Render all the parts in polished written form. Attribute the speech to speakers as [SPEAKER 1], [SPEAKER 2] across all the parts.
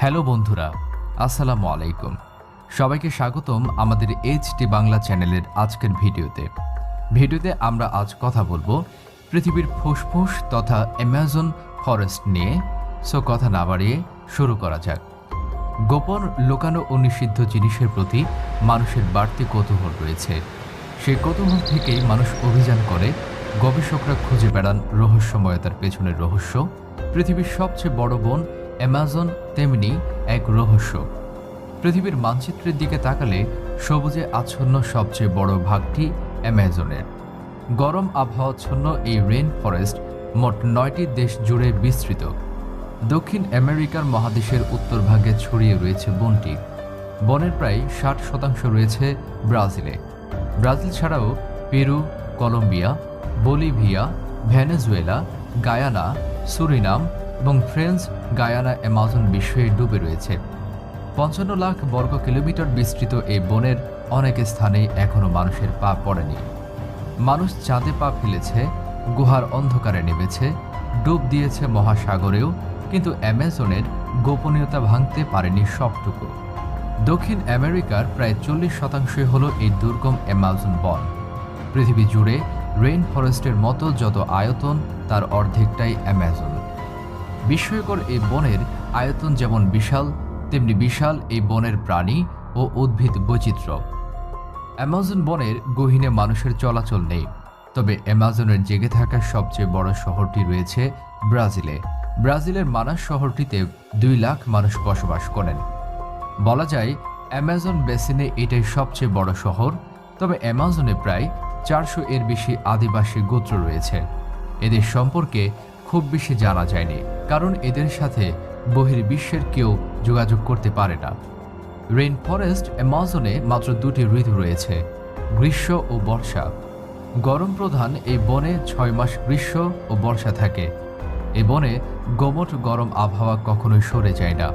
[SPEAKER 1] Hello বন্ধুরা, আসসালামু আলাইকুম। সবাইকে স্বাগতম আমাদের এইচটি বাংলা চ্যানেলের আজকের ভিডিওতে আমরা আজ কথা বলবো পৃথিবীর ফুসফুস তথা অ্যামাজন ফরেস্ট নিয়ে। সো কথা না বাড়িয়ে শুরু করা যাক। গোপন, লুকানো ও নিষিদ্ধ জিনিসের প্রতি মানুষের বাড়তি কৌতূহল রয়েছে। সেই কৌতূহল থেকেই মানুষ অভিযান করে। গবেষকরা খুঁজে বেড়ান রহস্যময়তার পেছনের রহস্য। পৃথিবীর সবচেয়ে বড় বন অ্যামাজন তেমনি এক রহস্য। পৃথিবীর মানচিত্রের দিকে তাকালে সবুজে আচ্ছন্ন সবচেয়ে বড় ভাগটি অ্যামাজনের। গরম আবহাওয়াচ্ছন্ন এই রেইন ফরেস্ট মোট 9টি দেশ জুড়ে বিস্তৃত। দক্ষিণ আমেরিকার মহাদেশের উত্তর ভাগে ছড়িয়ে রয়েছে বনটি। বনের প্রায় 60% রয়েছে ব্রাজিলে। ব্রাজিল ছাড়াও Peru, Colombia, Bolivia, Venezuela, Guyana, Suriname এবং ফ্রেঞ্চ গায়ানা অ্যামাজন বিষয়ে ডুবে রয়েছে। 55 লাখ বর্গ কিলোমিটার বিস্তৃত এই বনের অনেক স্থানে এখনও মানুষের পা পড়েনি। মানুষ চাঁদে পা ফেলেছে, গুহার অন্ধকারে নেমেছে, ডুব দিয়েছে মহাসাগরেও, কিন্তু অ্যামাজনের গোপনীয়তা ভাঙতে পারেনি সবটুকু। দক্ষিণ আমেরিকার প্রায় 40% হল এই দুর্গম অ্যামাজন বন। পৃথিবী জুড়ে রেইন ফরেস্টের মতো যত আয়তন, তার অর্ধেকটাই অ্যামাজন। বিস্ময়কর এই বনের আয়তন যেমন বিশাল, তেমনি বিশাল এই বনের প্রাণী ও উদ্ভিদ বৈচিত্র্য। অ্যামাজন বনের গহীনে মানুষের চলাচল নেই, তবে অ্যামাজনের জেগে থাকা সবচেয়ে বড় শহরটি রয়েছে ব্রাজিলে। ব্রাজিলের মানাস শহরটিতে 2 লাখ মানুষ বসবাস করেন। বলা যায় অ্যামাজন বেসিনে এটাই সবচেয়ে বড় শহর। তবে অ্যামাজনে প্রায় 400 এর বেশি আদিবাসী গোত্র রয়েছে। এদের সম্পর্কে খুব বেশি জানা যায়নি, কারণ এদের সাথে বহির্বিশ্বের কেউ যোগাযোগ করতে পারে না। রেইন ফরেস্ট অ্যামাজনে মাত্র 2টি ঋতু রয়েছে, গ্রীষ্ম ও বর্ষা। গরম প্রধান এই বনে 6 মাস গ্রীষ্ম ও বর্ষা থাকে। এই বনে গোমট গরম আবহাওয়া কখনোই সরে যায় না।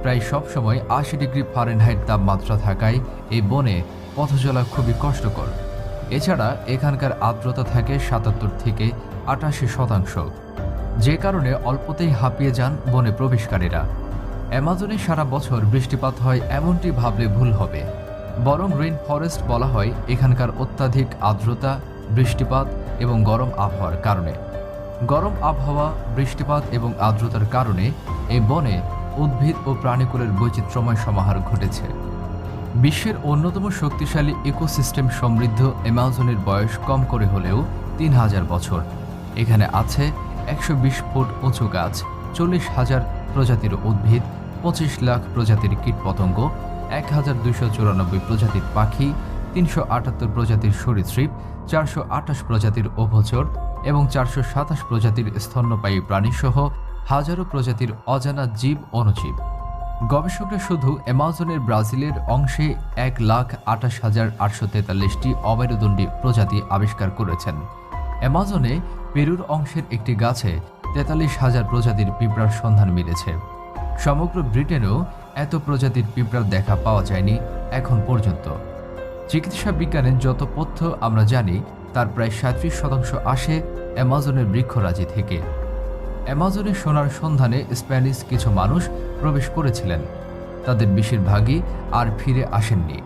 [SPEAKER 1] প্রায় সবসময় 80 ডিগ্রি ফারেনহাইট তাপমাত্রা থাকায় এই বনে পথ চলা খুবই কষ্টকর। এছাড়া এখানকার আর্দ্রতা থাকে 77 থেকে 88%, যে কারণে অল্পতেই হাঁপিয়ে যান বনে প্রবেশকারীরা। অ্যামাজনে সারা বছর বৃষ্টিপাত হয় এমনটি ভাবলে ভুল হবে, বরং রেইন ফরেস্ট বলা হয় এখানকার অত্যাধিক আর্দ্রতা, বৃষ্টিপাত এবং গরম আবহাওয়ার কারণে। গরম আবহাওয়া, বৃষ্টিপাত এবং আর্দ্রতার কারণে এই বনে উদ্ভিদ ও প্রাণীকুলের বৈচিত্র্যময় সমাহার ঘটেছে। বিশ্বের অন্যতম শক্তিশালী ইকোসিস্টেম সমৃদ্ধ অ্যামাজনের বয়স কম করে হলেও 3000 বছর। এখানে আছে 120 ফুট উঁচু গাছ, 40,000 প্রজাতির উদ্ভিদ, 25 লাখ প্রজাতির কীটপতঙ্গ, 1294 প্রজাতির পাখি, 378 প্রজাতির সরীসৃপ, 428 প্রজাতির উভচর এবং 427 প্রজাতির স্তন্যপায়ী প্রাণীসহ হাজারো প্রজাতির অজানা জীব অনুজীব। গবেষকরা শুধু অ্যামাজনের ব্রাজিলের অংশে 1,28,843টি অমেরুদণ্ডী প্রজাতি আবিষ্কার করেছেন। অ্যামাজনে পেরুর অংশের একটি গাছে 43,000 প্রজাতির পিঁপড়ার সন্ধান মিলেছে। সমগ্র ব্রিটেনেও এত প্রজাতির পিঁপড়ার দেখা পাওয়া যায়নি এখন পর্যন্ত। চিকিৎসা বিজ্ঞানের যত তথ্য আমরা জানি তার প্রায় 37% আসে অ্যামাজনের বৃক্ষরাজি থেকে। অ্যামাজনে সোনার সন্ধানে স্প্যানিশ কিছু মানুষ প্রবেশ করেছিলেন। তাদের বেশিরভাগই আর ফিরে আসেননি।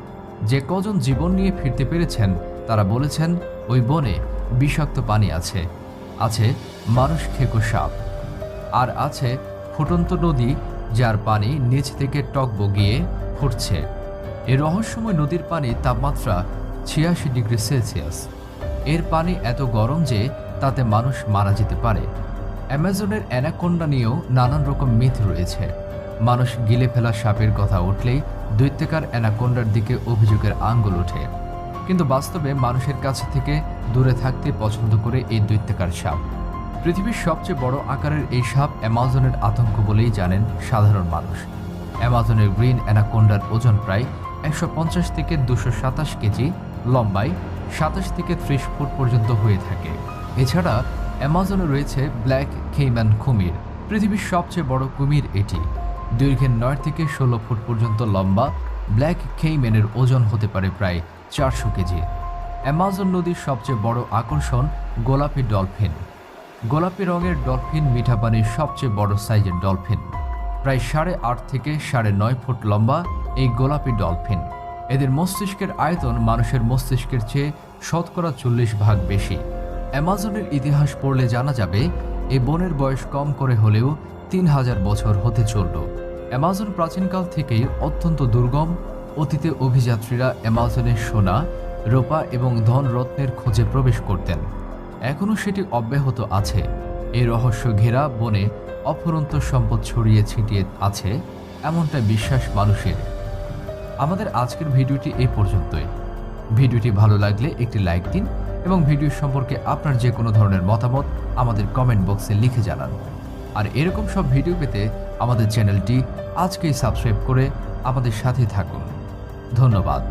[SPEAKER 1] যে কজন জীবন নিয়ে ফিরতে পেরেছেন তারা বলেছেন ওই বনে বিষাক্ত পানি আছে, আছে মানুষ খেকো সাপ, আর আছে ফুটন্ত নদী যার পানি নিচ থেকে টক বগিয়ে ফুটছে। এই রহস্যময় নদীর পানির তাপমাত্রা 86 ডিগ্রি সেলসিয়াস। এর পানি এত গরম যে তাতে মানুষ মারা যেতে পারে। অ্যামাজনের অ্যানাকোন্ডা নিয়েও নানান রকম মিথ রয়েছে। মানুষ গিলে ফেলা সাপের কথা উঠলেই দৈত্যাকার অ্যানাকোন্ডার দিকে অভিযোগের আঙ্গুল ওঠে, কিন্তু বাস্তবে মানুষের কাছে থেকে দূরে থাকতে পছন্দ করে এই দৈত্যাকার সাপ। পৃথিবীর সবচেয়ে বড় আকারের এই সাপ অ্যামাজনের আতঙ্ক বলেই জানেন সাধারণ মানুষ। অ্যামাজনের গ্রিন অ্যানাকোন্ডার ওজন প্রায় 150 থেকে 227 কেজি, লম্বায় 27 থেকে 30 ফুট পর্যন্ত হয়ে থাকে। এছাড়া অ্যামাজনে রয়েছে ব্ল্যাক কেইম্যান কুমির। পৃথিবীর সবচেয়ে বড় কুমির এটি। দৈর্ঘ্যে 9 থেকে 16 ফুট পর্যন্ত লম্বা ব্ল্যাক কেইম্যানের ওজন হতে পারে প্রায় 400 কেজি। অ্যামাজন নদীর সবচেয়ে বড় আকর্ষণ গোলাপি ডলফিন। গোলাপি রঙের ডলফিন মিঠা পানির সবচেয়ে বড় সাইজের ডলফিন। প্রায় 8.5 থেকে 9.5 ফুট লম্বা এই গোলাপি ডলফিন। এদের মস্তিষ্কের আয়তন মানুষের মস্তিষ্কের চেয়ে শতকরা 40 ভাগ বেশি। অ্যামাজনের ইতিহাস পড়লে জানা যাবে এই বনের বয়স কম করে হলেও 3000 বছর হতে চলল। অ্যামাজন প্রাচীনকাল থেকেই অত্যন্ত দুর্গম। অতীতে অভিযাত্রীরা অ্যামাজনের সোনা, রূপা এবং ধনরত্নের খোঁজে প্রবেশ করতেন। এখনও সেটি অব্যাহত আছে। এই রহস্য ঘেরা বনে অফুরন্ত সম্পদ ছড়িয়ে ছিটিয়ে আছে, এমনটা বিশ্বাস মানুষের। আমাদের আজকের ভিডিওটি এই পর্যন্তই। ভিডিওটি ভালো লাগলে একটি লাইক দিন এবং ভিডিও সম্পর্কে আপনার যে কোনো ধরনের মতামত আমাদের কমেন্ট বক্সে লিখে জানান। আর এরকম সব ভিডিও পেতে আমাদের চ্যানেলটি আজকেই সাবস্ক্রাইব করে আমাদের সাথে থাকুন। ধন্যবাদ।